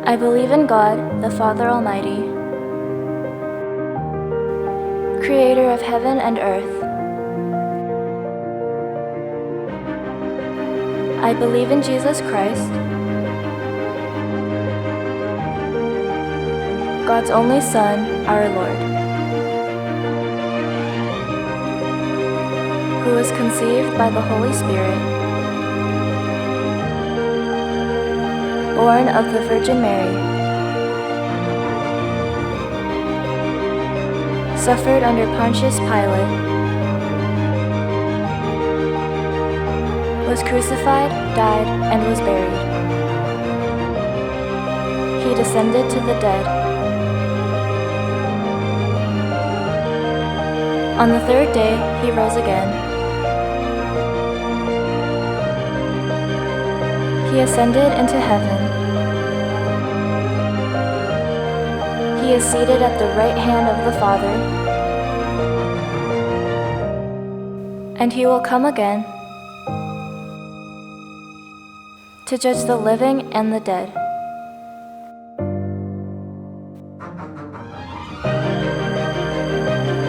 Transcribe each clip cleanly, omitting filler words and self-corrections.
I believe in God, the Father Almighty, creator of heaven and earth. I believe in Jesus Christ, God's only Son, our Lord, who was conceived by the Holy Spirit, born of the Virgin Mary, suffered under Pontius Pilate, was crucified, died, and was buried. He descended to the dead. On the third day, he rose again. He ascended into heaven. He is seated at the right hand of the Father, and he will come again to judge the living and the dead.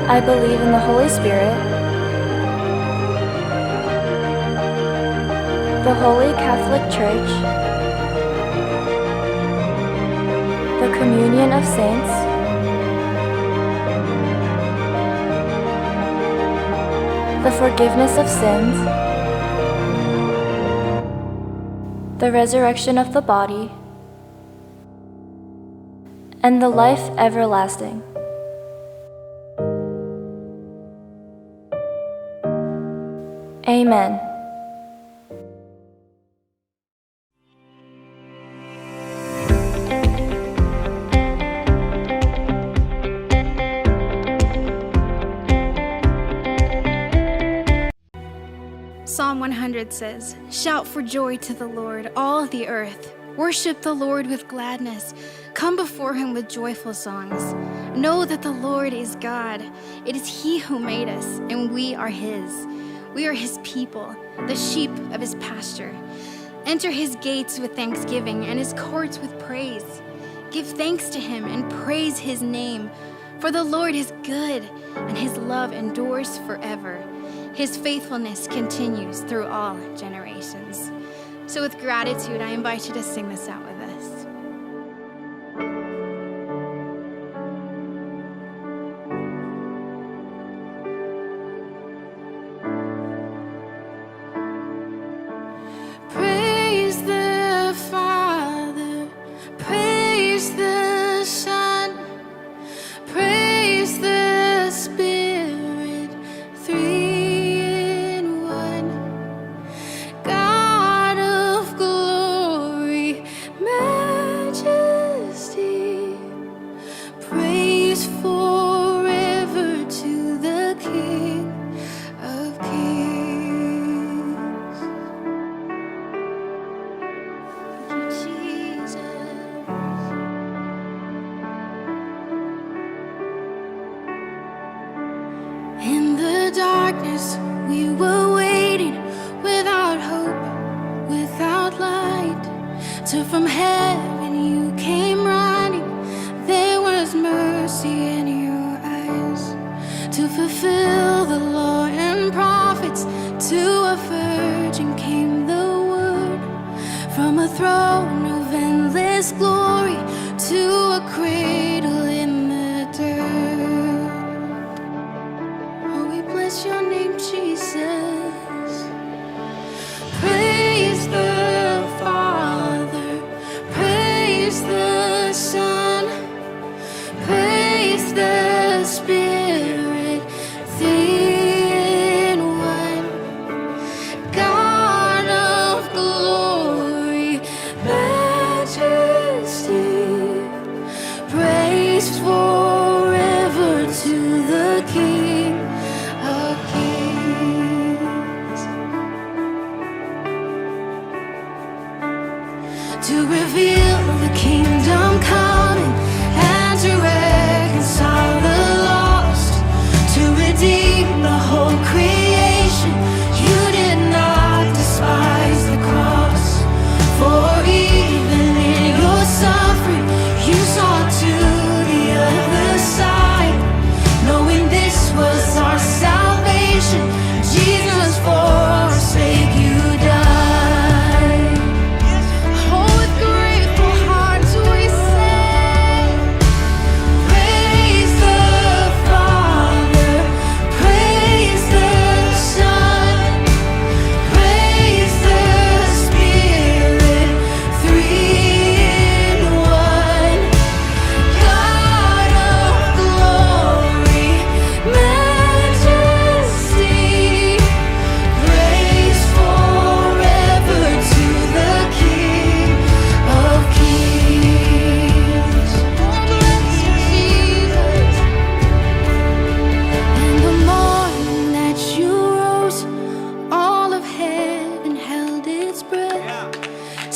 I believe in the Holy Spirit, the Holy Catholic Church, the communion of saints, the forgiveness of sins, the resurrection of the body, and the life everlasting. Amen. Psalm 100 says, "Shout for joy to the Lord, all the earth. Worship the Lord with gladness. Come before him with joyful songs. Know that the Lord is God. It is he who made us, and we are his. We are his people, the sheep of his pasture. Enter his gates with thanksgiving and his courts with praise. Give thanks to him and praise his name. For the Lord is good, and his love endures forever. His faithfulness continues through all generations." So with gratitude, I invite you to sing this out with us. Praise the Father, praise the Son, praise the Spirit, three in one. God of glory, majesty, praise forever to the King of Kings. Thank you, Jesus. In the darkness, we were waiting without hope, without light, till from heaven you came running. There was mercy in your eyes to fulfill the law and prophets. To a virgin came the word, from a throne of endless glory to a cradle in the dirt. Oh, we bless your name, Jesus. Praise the Father, praise the Son, praise the Spirit, three in one. God of glory, majesty, praise forever to the King of Kings. To reveal the kingdom coming and to reconcile the lost, to redeem the whole creation. You did not despise the cross, for even in your suffering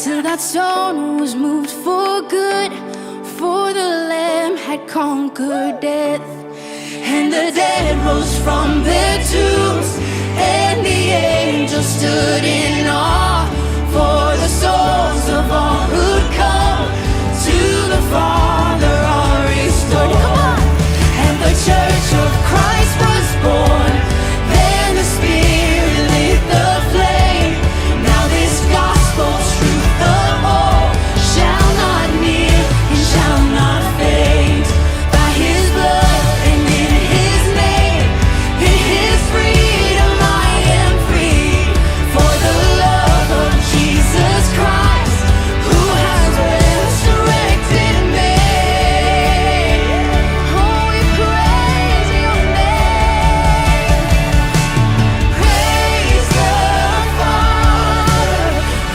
till that stone was moved for good. For the Lamb had conquered death, and the dead rose from their tombs, and the angels stood in awe. For the souls of all who'd come to the Father are restored, and the Church of Christ was born. Then the Spirit lit the flame. Now this gospel truth of all shall not near and shall not fade. By His blood and in His name, in His freedom I am free. For the love of Jesus Christ, who has resurrected me. Oh, we praise Your name. Praise the Father,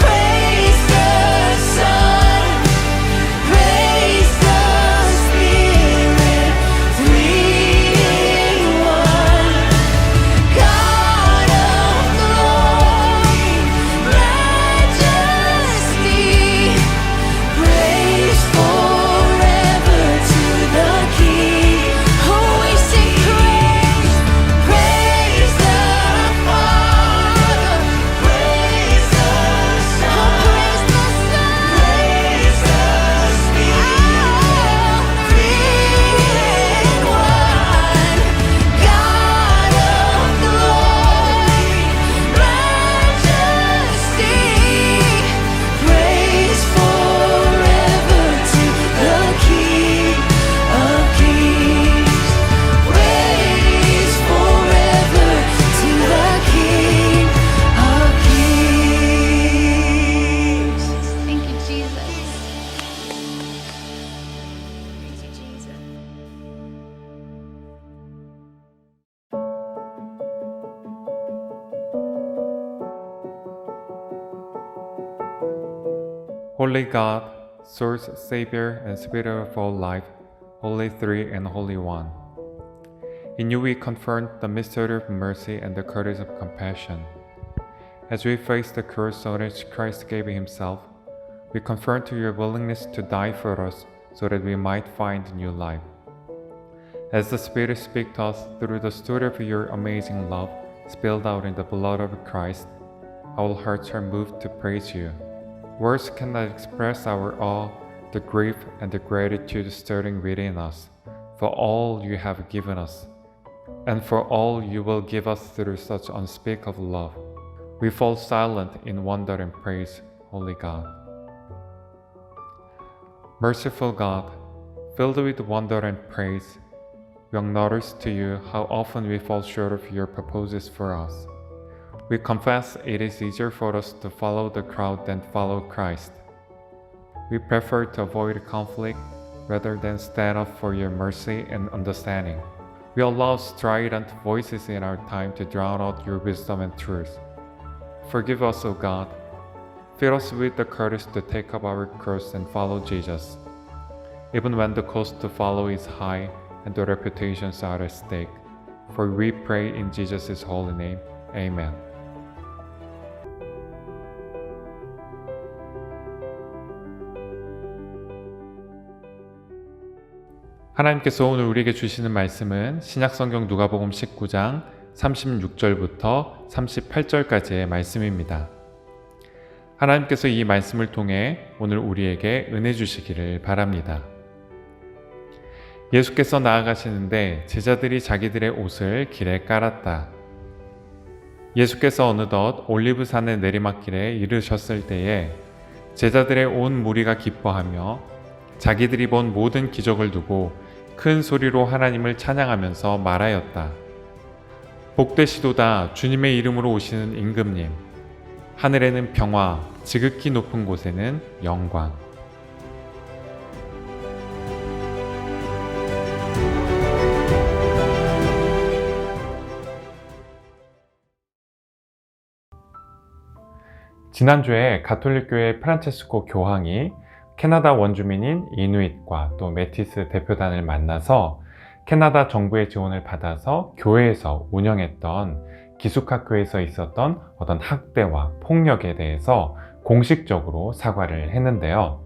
praise the Son, praise the Spirit, three in one. God of glory, majesty, praise forever to the King. Oh, we sing praise the Father, praise the Son, praise the Spirit, three in one. God of glory, majesty, praise forever to the King of Kings. Praise forever to the King of Kings. Thank you, Jesus. Praise you, Jesus. Holy God, Source, Savior, and Spirit of all life, Holy Three and Holy One. In You we confront the mystery of mercy and the courage of compassion. As we face the cross on which Christ gave Himself, we confront Your willingness to die for us so that we might find new life. As the Spirit speaks to us through the story of Your amazing love spilled out in the blood of Christ, our hearts are moved to praise You. Words cannot express our awe, the grief, and the gratitude stirring within us for all You have given us, and for all You will give us through such unspeakable love. We fall silent in wonder and praise, Holy God. Merciful God, filled with wonder and praise, we acknowledge to You how often we fall short of Your purposes for us. We confess it is easier for us to follow the crowd than follow Christ. We prefer to avoid conflict rather than stand up for Your mercy and understanding. We allow strident voices in our time to drown out Your wisdom and truth. Forgive us, O God. Fill us with the courage to take up our cross and follow Jesus, even when the cost to follow is high and the reputations are at stake. For we pray in Jesus' holy name. Amen. 하나님께서 오늘 우리에게 주시는 말씀은 신약성경 누가복음 19장 36절부터 38절까지의 말씀입니다. 하나님께서 이 말씀을 통해 오늘 우리에게 은혜 주시기를 바랍니다. 예수께서 나아가시는데 제자들이 자기들의 옷을 길에 깔았다. 예수께서 어느덧 올리브산의 내리막길에 이르셨을 때에 제자들의 온 무리가 기뻐하며 자기들이 본 모든 기적을 두고 큰 소리로 하나님을 찬양하면서 말하였다. 복되시도다 주님의 이름으로 오시는 임금님. 하늘에는 평화, 지극히 높은 곳에는 영광. 지난주에 가톨릭교회 프란체스코 교황이 캐나다 원주민인 이누잇과 또 메티스 대표단을 만나서 캐나다 정부의 지원을 받아서 교회에서 운영했던 기숙학교에서 있었던 어떤 학대와 폭력에 대해서 공식적으로 사과를 했는데요.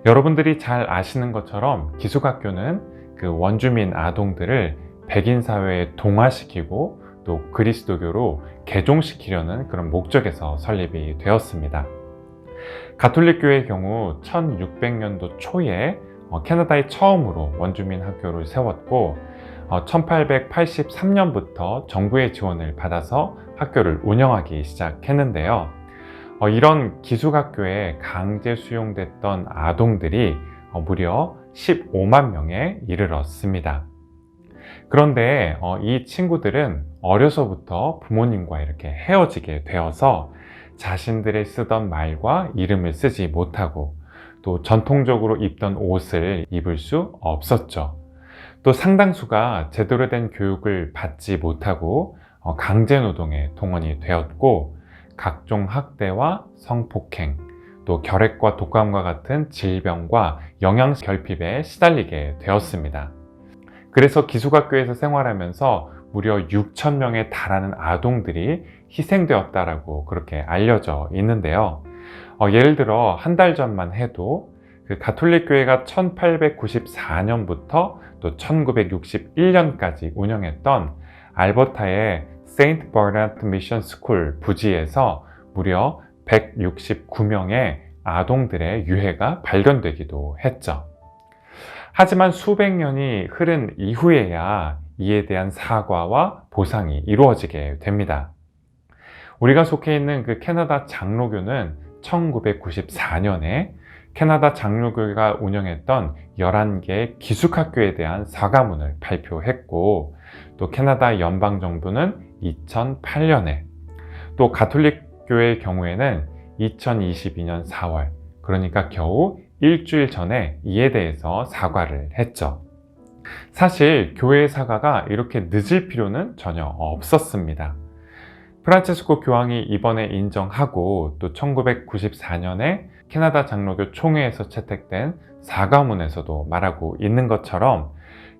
여러분들이 잘 아시는 것처럼 기숙학교는 그 원주민 아동들을 백인 사회에 동화시키고 또 그리스도교로 개종시키려는 그런 목적에서 설립이 되었습니다. 가톨릭교의 경우 1600년도 초에 캐나다에 처음으로 원주민 학교를 세웠고 1883년부터 정부의 지원을 받아서 학교를 운영하기 시작했는데요. 이런 기숙학교에 강제 수용됐던 아동들이 무려 15만 명에 이르렀습니다. 그런데 이 친구들은 어려서부터 부모님과 이렇게 헤어지게 되어서 자신들의 쓰던 말과 이름을 쓰지 못하고 또 전통적으로 입던 옷을 입을 수 없었죠. 또 상당수가 제대로 된 교육을 받지 못하고 강제노동에 동원이 되었고 각종 학대와 성폭행, 또 결핵과 독감과 같은 질병과 영양 결핍에 시달리게 되었습니다. 그래서 기숙학교에서 생활하면서 무려 6천 명에 달하는 아동들이 희생되었다라고 그렇게 알려져 있는데요. 예를 들어 한 달 전만 해도 그 가톨릭교회가 1894년부터 또 1961년까지 운영했던 알버타의 세인트 버나드 미션 스쿨 부지에서 무려 169명의 아동들의 유해가 발견되기도 했죠. 하지만 수백 년이 흐른 이후에야 이에 대한 사과와 보상이 이루어지게 됩니다. 우리가 속해 있는 그 캐나다 장로교는 1994년에 캐나다 장로교회가 운영했던 11개의 기숙학교에 대한 사과문을 발표했고 또 캐나다 연방정부는 2008년에 또 가톨릭교회의 경우에는 2022년 4월 그러니까 겨우 일주일 전에 이에 대해서 사과를 했죠. 사실 교회의 사과가 이렇게 늦을 필요는 전혀 없었습니다. 프란체스코 교황이 이번에 인정하고 또 1994년에 캐나다 장로교 총회에서 채택된 사과문에서도 말하고 있는 것처럼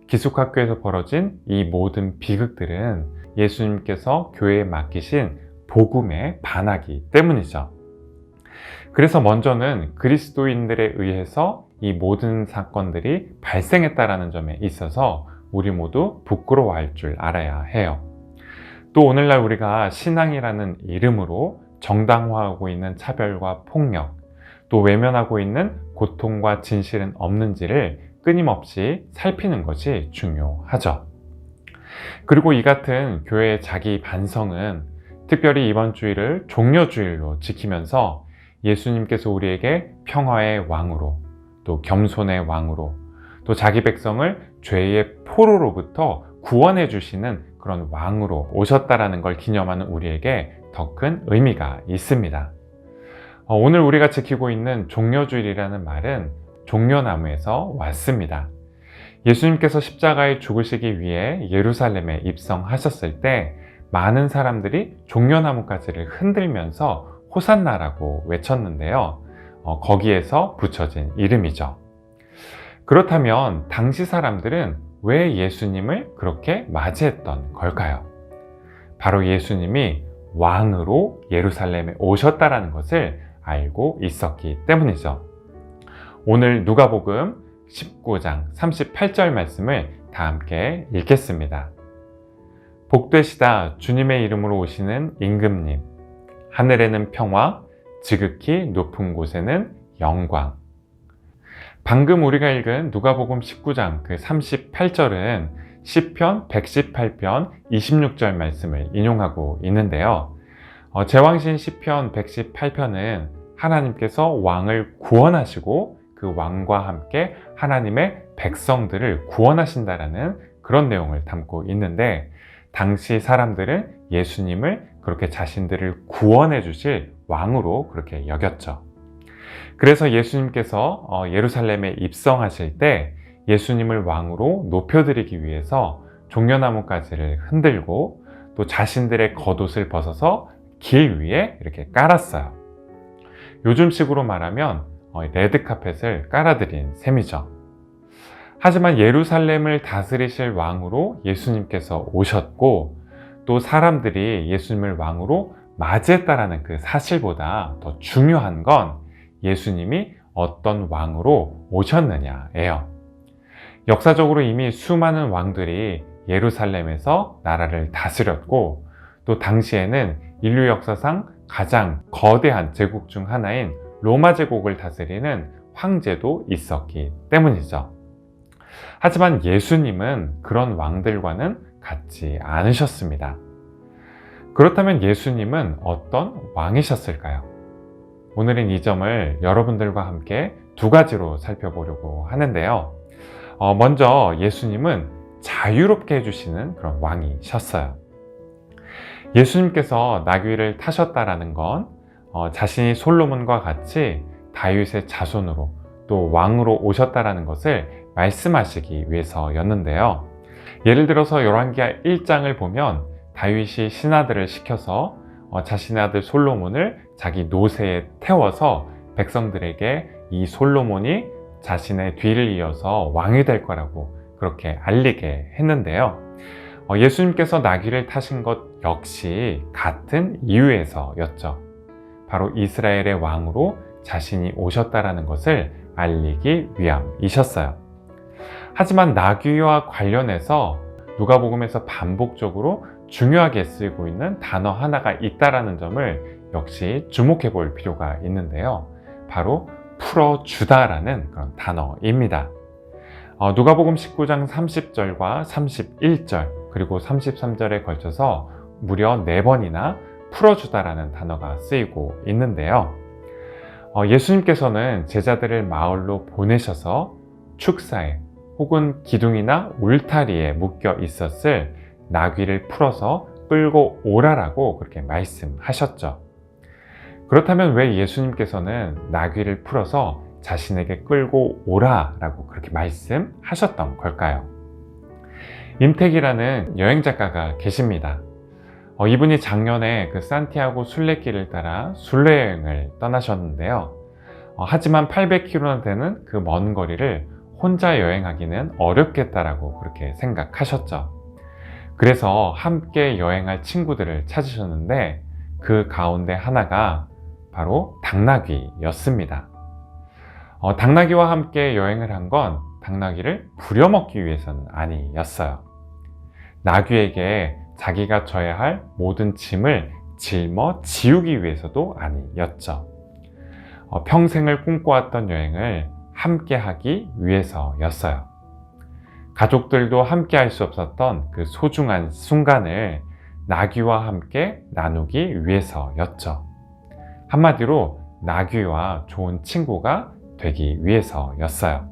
기숙학교에서 벌어진 이 모든 비극들은 예수님께서 교회에 맡기신 복음에 반하기 때문이죠. 그래서 먼저는 그리스도인들에 의해서 이 모든 사건들이 발생했다는 점에 있어서 우리 모두 부끄러워할 줄 알아야 해요. 또 오늘날 우리가 신앙이라는 이름으로 정당화하고 있는 차별과 폭력, 또 외면하고 있는 고통과 진실은 없는지를 끊임없이 살피는 것이 중요하죠. 그리고 이 같은 교회의 자기 반성은 특별히 이번 주일을 종려주일로 지키면서 예수님께서 우리에게 평화의 왕으로 또 겸손의 왕으로 또 자기 백성을 죄의 포로로부터 구원해 주시는 그런 왕으로 오셨다라는 걸 기념하는 우리에게 더 큰 의미가 있습니다. 오늘 우리가 지키고 있는 종려주일이라는 말은 종려나무에서 왔습니다. 예수님께서 십자가에 죽으시기 위해 예루살렘에 입성하셨을 때 많은 사람들이 종려나무가지를 흔들면서 호산나라고 외쳤는데요. 거기에서 붙여진 이름이죠. 그렇다면 당시 사람들은 왜 예수님을 그렇게 맞이했던 걸까요? 바로 예수님이 왕으로 예루살렘에 오셨다는 것을 알고 있었기 때문이죠. 오늘 누가복음 19장 38절 말씀을 다 함께 읽겠습니다. 복되시다 주님의 이름으로 오시는 임금님, 하늘에는 평화, 지극히 높은 곳에는 영광. 방금 우리가 읽은 누가복음 19장 그 38절은 시편 118편 26절 말씀을 인용하고 있는데요. 제왕신 시편 118편은 하나님께서 왕을 구원하시고 그 왕과 함께 하나님의 백성들을 구원하신다라는 그런 내용을 담고 있는데 당시 사람들은 예수님을 그렇게 자신들을 구원해 주실 왕으로 그렇게 여겼죠. 그래서 예수님께서 예루살렘에 입성하실 때 예수님을 왕으로 높여드리기 위해서 종려나무가지를 흔들고 또 자신들의 겉옷을 벗어서 길 위에 이렇게 깔았어요. 요즘식으로 말하면 레드카펫을 깔아드린 셈이죠. 하지만 예루살렘을 다스리실 왕으로 예수님께서 오셨고 또 사람들이 예수님을 왕으로 맞이했다라는 그 사실보다 더 중요한 건 예수님이 어떤 왕으로 오셨느냐예요. 역사적으로 이미 수많은 왕들이 예루살렘에서 나라를 다스렸고, 또 당시에는 인류 역사상 가장 거대한 제국 중 하나인 로마 제국을 다스리는 황제도 있었기 때문이죠. 하지만 예수님은 그런 왕들과는 같지 않으셨습니다. 그렇다면 예수님은 어떤 왕이셨을까요? 오늘은 이 점을 여러분들과 함께 두 가지로 살펴보려고 하는데요. 먼저 예수님은 자유롭게 해주시는 그런 왕이셨어요. 예수님께서 나귀를 타셨다라는 건 자신이 솔로몬과 같이 다윗의 자손으로 또 왕으로 오셨다라는 것을 말씀하시기 위해서였는데요. 예를 들어서 열왕기하 1장을 보면 다윗이 신하들을 시켜서 자신의 아들 솔로몬을 자기 노새에 태워서 백성들에게 이 솔로몬이 자신의 뒤를 이어서 왕이 될 거라고 그렇게 알리게 했는데요. 예수님께서 나귀를 타신 것 역시 같은 이유에서였죠. 바로 이스라엘의 왕으로 자신이 오셨다라는 것을 알리기 위함이셨어요. 하지만 나귀와 관련해서 누가복음에서 반복적으로 중요하게 쓰이고 있는 단어 하나가 있다라는 점을 역시 주목해 볼 필요가 있는데요. 바로 풀어주다라는 그런 단어입니다. 누가복음 19장 30절과 31절 그리고 33절에 걸쳐서 무려 4번이나 풀어주다라는 단어가 쓰이고 있는데요. 예수님께서는 제자들을 마을로 보내셔서 축사에 혹은 기둥이나 울타리에 묶여 있었을 나귀를 풀어서 끌고 오라라고 그렇게 말씀하셨죠. 그렇다면 왜 예수님께서는 나귀를 풀어서 자신에게 끌고 오라라고 그렇게 말씀하셨던 걸까요? 임택이라는 여행작가가 계십니다. 이분이 작년에 그 산티아고 순례길을 따라 순례여행을 떠나셨는데요. 하지만 800km나 되는 그 먼 거리를 혼자 여행하기는 어렵겠다라고 그렇게 생각하셨죠. 그래서 함께 여행할 친구들을 찾으셨는데 그 가운데 하나가 바로 당나귀였습니다. 당나귀와 함께 여행을 한 건 당나귀를 부려먹기 위해서는 아니었어요. 나귀에게 자기가 져야 할 모든 짐을 짊어지우기 위해서도 아니었죠. 평생을 꿈꿔왔던 여행을 함께 하기 위해서였어요. 가족들도 함께 할 수 없었던 그 소중한 순간을 나귀와 함께 나누기 위해서였죠. 한마디로 나귀와 좋은 친구가 되기 위해서였어요.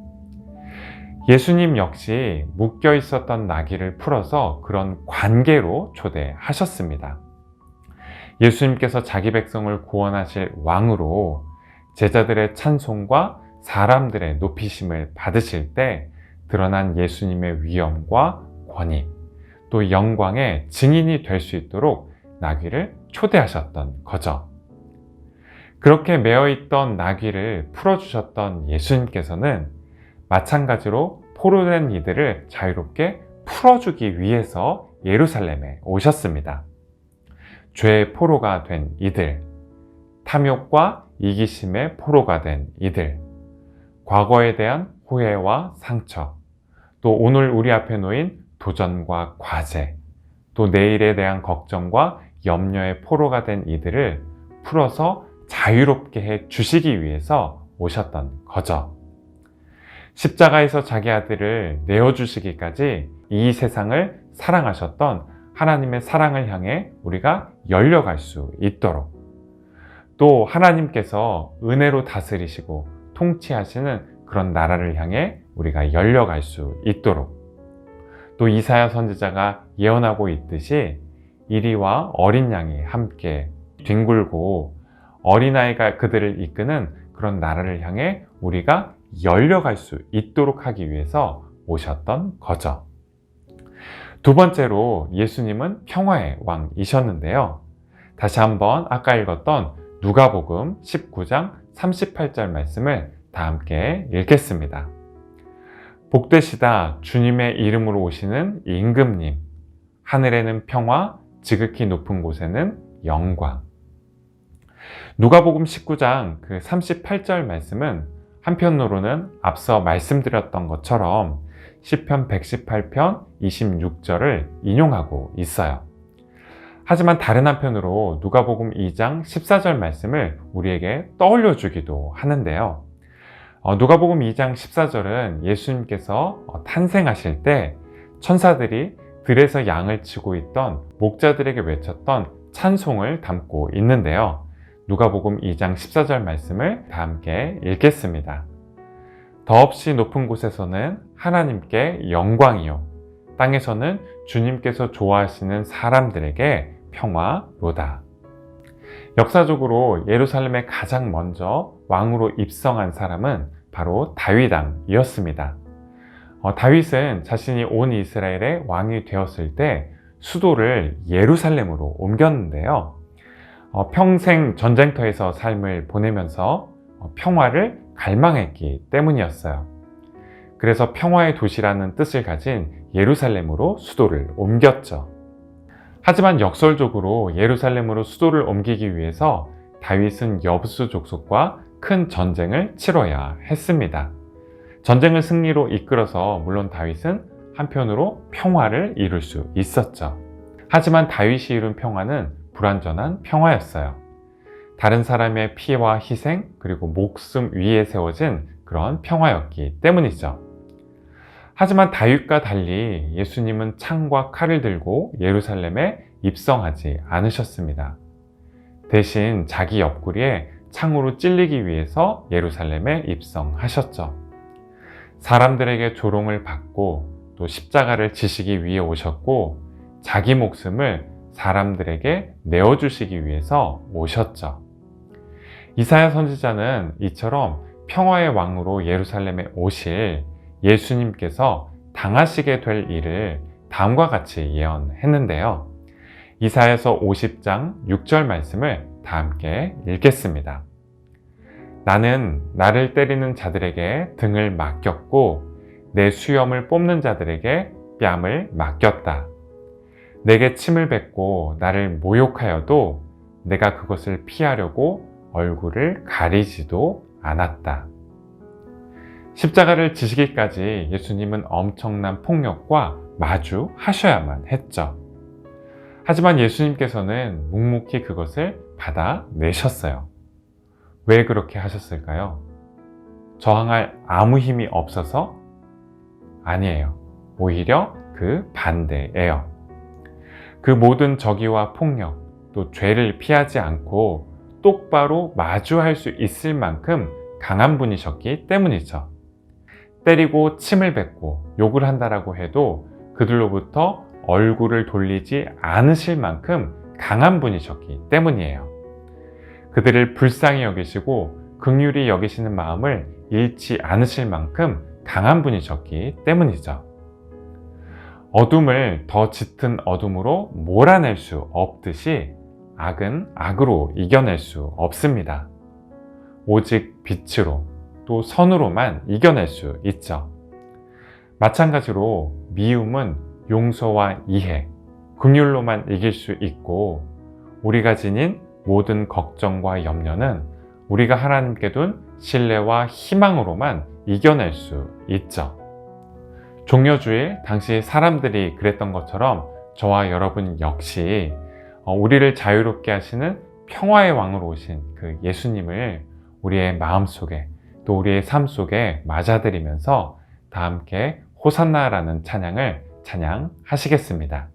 예수님 역시 묶여 있었던 나귀를 풀어서 그런 관계로 초대하셨습니다. 예수님께서 자기 백성을 구원하실 왕으로 제자들의 찬송과 사람들의 높이심을 받으실 때 드러난 예수님의 위엄과 권위, 또 영광의 증인이 될 수 있도록 나귀를 초대하셨던 거죠. 그렇게 매어있던 나귀를 풀어주셨던 예수님께서는 마찬가지로 포로된 이들을 자유롭게 풀어주기 위해서 예루살렘에 오셨습니다. 죄의 포로가 된 이들, 탐욕과 이기심의 포로가 된 이들, 과거에 대한 후회와 상처, 또 오늘 우리 앞에 놓인 도전과 과제, 또 내일에 대한 걱정과 염려의 포로가 된 이들을 풀어서 자유롭게 해 주시기 위해서 오셨던 거죠. 십자가에서 자기 아들을 내어주시기까지 이 세상을 사랑하셨던 하나님의 사랑을 향해 우리가 열려갈 수 있도록, 또 하나님께서 은혜로 다스리시고 통치하시는 그런 나라를 향해 우리가 열려갈 수 있도록, 또 이사야 선지자가 예언하고 있듯이 이리와 어린 양이 함께 뒹굴고 어린아이가 그들을 이끄는 그런 나라를 향해 우리가 열려갈 수 있도록 하기 위해서 오셨던 거죠. 두 번째로 예수님은 평화의 왕이셨는데요. 다시 한번 아까 읽었던 누가복음 19장 38절 말씀을 다 함께 읽겠습니다. 복되시다 주님의 이름으로 오시는 임금님, 하늘에는 평화, 지극히 높은 곳에는 영광. 누가복음 19장 그 38절 말씀은 한편으로는 앞서 말씀드렸던 것처럼 시편 118편 26절을 인용하고 있어요. 하지만 다른 한편으로 누가복음 2장 14절 말씀을 우리에게 떠올려 주기도 하는데요. 누가복음 2장 14절은 예수님께서 탄생하실 때 천사들이 들에서 양을 치고 있던 목자들에게 외쳤던 찬송을 담고 있는데요. 누가복음 2장 14절 말씀을 다 함께 읽겠습니다. 더없이 높은 곳에서는 하나님께 영광이요, 땅에서는 주님께서 좋아하시는 사람들에게 평화로다. 역사적으로 예루살렘에 가장 먼저 왕으로 입성한 사람은 바로 다윗 왕이었습니다. 다윗은 자신이 온 이스라엘의 왕이 되었을 때 수도를 예루살렘으로 옮겼는데요. 평생 전쟁터에서 삶을 보내면서 평화를 갈망했기 때문이었어요. 그래서 평화의 도시라는 뜻을 가진 예루살렘으로 수도를 옮겼죠. 하지만 역설적으로 예루살렘으로 수도를 옮기기 위해서 다윗은 여부수 족속과 큰 전쟁을 치러야 했습니다. 전쟁을 승리로 이끌어서 물론 다윗은 한편으로 평화를 이룰 수 있었죠. 하지만 다윗이 이룬 평화는 불완전한 평화였어요. 다른 사람의 피해와 희생 그리고 목숨 위에 세워진 그런 평화였기 때문이죠. 하지만 다윗과 달리 예수님은 창과 칼을 들고 예루살렘에 입성하지 않으셨습니다. 대신 자기 옆구리에 창으로 찔리기 위해서 예루살렘에 입성하셨죠. 사람들에게 조롱을 받고 또 십자가를 지시기 위해 오셨고 자기 목숨을 사람들에게 내어주시기 위해서 오셨죠. 이사야 선지자는 이처럼 평화의 왕으로 예루살렘에 오실 예수님께서 당하시게 될 일을 다음과 같이 예언했는데요. 이사야서 50장 6절 말씀을 다 함께 읽겠습니다. 나는 나를 때리는 자들에게 등을 맡겼고 내 수염을 뽑는 자들에게 뺨을 맡겼다. 내게 침을 뱉고 나를 모욕하여도 내가 그것을 피하려고 얼굴을 가리지도 않았다. 십자가를 지시기까지 예수님은 엄청난 폭력과 마주하셔야만 했죠. 하지만 예수님께서는 묵묵히 그것을 받아내셨어요. 왜 그렇게 하셨을까요? 저항할 아무 힘이 없어서? 아니에요. 오히려 그 반대예요. 그 모든 적의와 폭력, 또 죄를 피하지 않고 똑바로 마주할 수 있을 만큼 강한 분이셨기 때문이죠. 때리고 침을 뱉고 욕을 한다라고 해도 그들로부터 얼굴을 돌리지 않으실 만큼 강한 분이셨기 때문이에요. 그들을 불쌍히 여기시고 긍휼히 여기시는 마음을 잃지 않으실 만큼 강한 분이셨기 때문이죠. 어둠을 더 짙은 어둠으로 몰아낼 수 없듯이 악은 악으로 이겨낼 수 없습니다. 오직 빛으로 또 선으로만 이겨낼 수 있죠. 마찬가지로 미움은 용서와 이해, 긍휼로만 이길 수 있고 우리가 지닌 모든 걱정과 염려는 우리가 하나님께 둔 신뢰와 희망으로만 이겨낼 수 있죠. 종려주일 당시 사람들이 그랬던 것처럼 저와 여러분 역시 우리를 자유롭게 하시는 평화의 왕으로 오신 그 예수님을 우리의 마음속에 또 우리의 삶 속에 맞아들이면서 다 함께 호산나라는 찬양을 찬양하시겠습니다.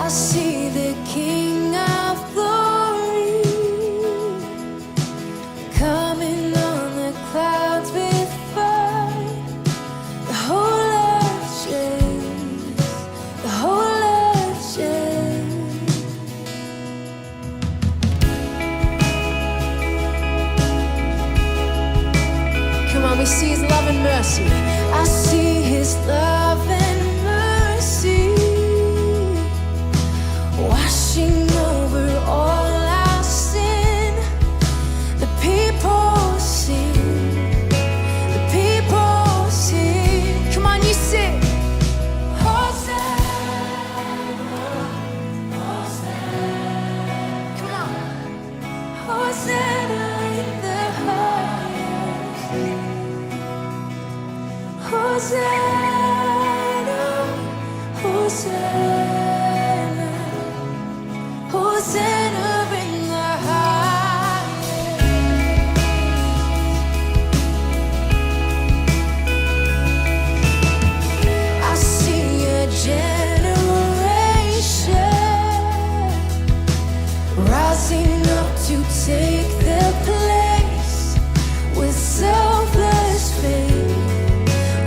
I see the King of Glory. Hosanna, Hosanna in the highest. I see a generation rising up to take their place with selfless faith,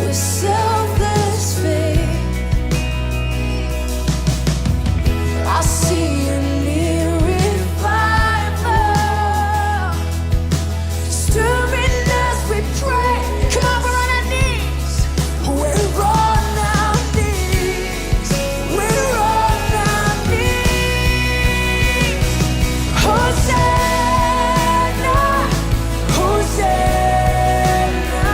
with selfless faith. I see a near revival stirring as we pray. Come on, we're on our knees. We're on our knees. We're on our knees. Hosanna, Hosanna,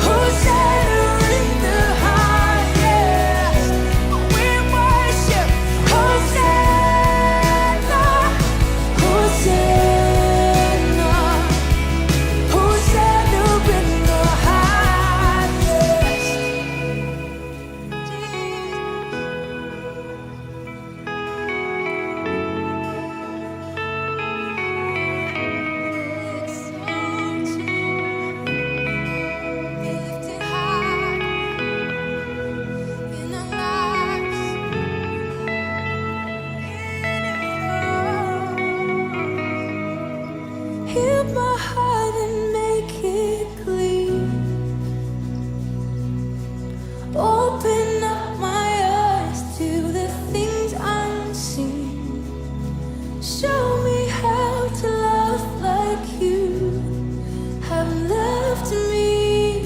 Hosanna in the highest. We worship. Hosanna, Hosanna, Hosanna in the heal my heart and make it clean. Open up my eyes to the things unseen. Show me how to love like you have loved me.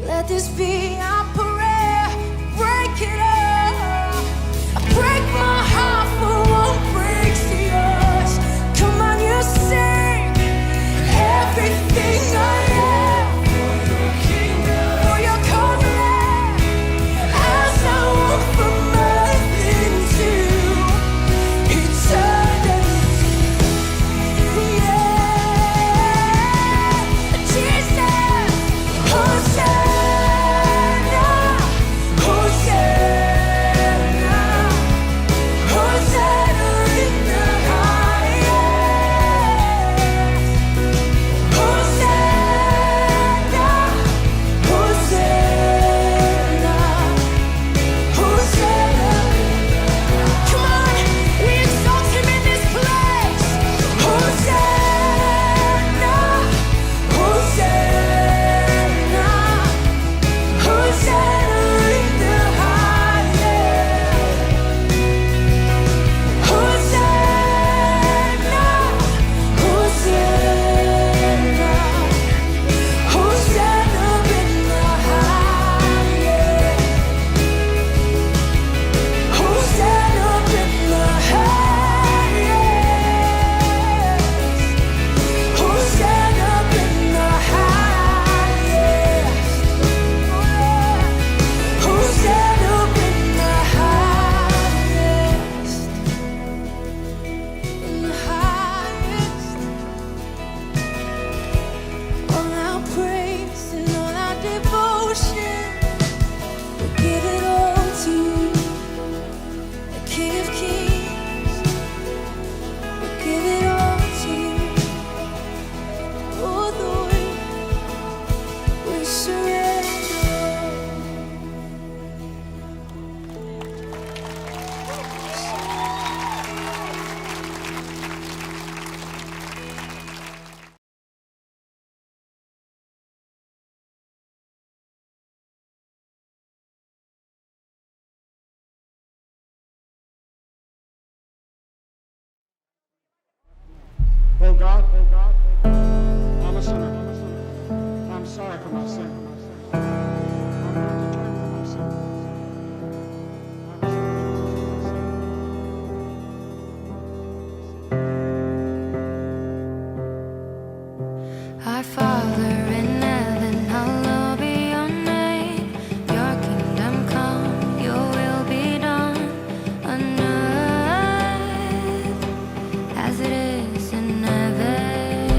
Let this be our prayer. Break it up. I break my heart for what breaks yours. Come on, you sing everything I am for your kingdom, for your covenant. As I walk from earth into eternity, yeah, Jesus, Hosanna, Hosanna, Hosanna in the highest. Hosanna, Hosanna, Hosanna. Come on, we exalt him in this place. Hosanna, Hosanna, Hosanna in the highest. Hosanna, Hosanna, Hosanna in the highest. Hosanna in the highest. Hosanna in the highest. Hosanna in the highest. In the highest. All our praise and all our devotion, we give it all to you, the King of Kings. We give it all to you, oh Lord. We surrender. Oh God, I'm a sinner. I'm sorry for my sin. I'm going to turn from my sin. I'm sorry. Our Father in heaven, hallowed be your name. Your kingdom come, your will be done on earth as it is in heaven.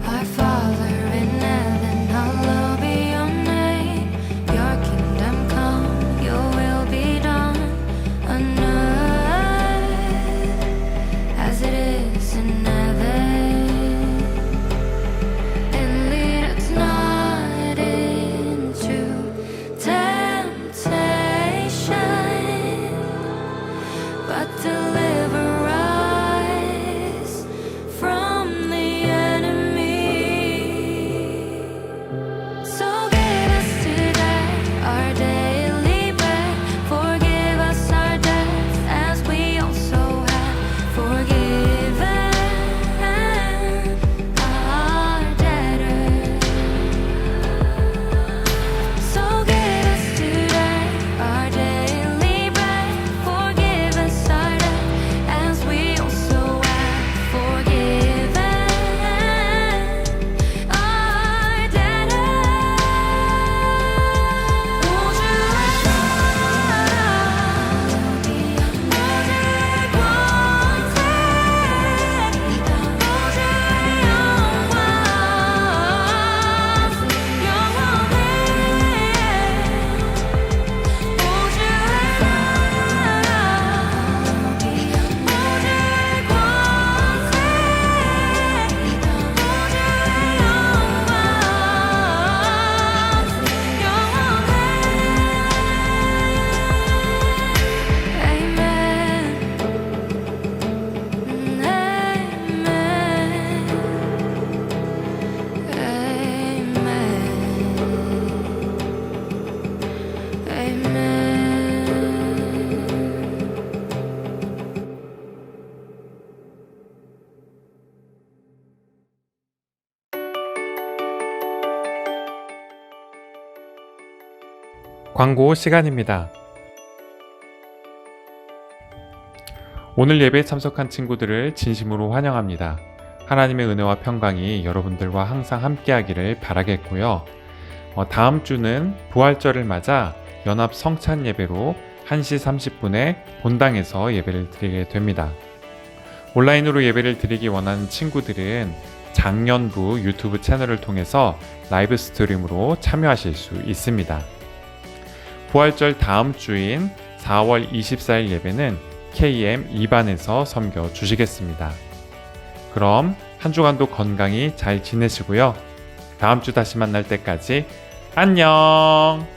Our Father 광고 시간입니다. 오늘 예배에 참석한 친구들을 진심으로 환영합니다. 하나님의 은혜와 평강이 여러분들과 항상 함께하기를 바라겠고요. 다음 주는 부활절을 맞아 연합 성찬 예배로 1시 30분에 본당에서 예배를 드리게 됩니다. 온라인으로 예배를 드리기 원하는 친구들은 장년부 유튜브 채널을 통해서 라이브 스트림으로 참여하실 수 있습니다. 부활절 다음 주인 4월 24일 예배는 KM 2반에서 섬겨 주시겠습니다. 그럼 한 주간도 건강히 잘 지내시고요. 다음 주 다시 만날 때까지 안녕!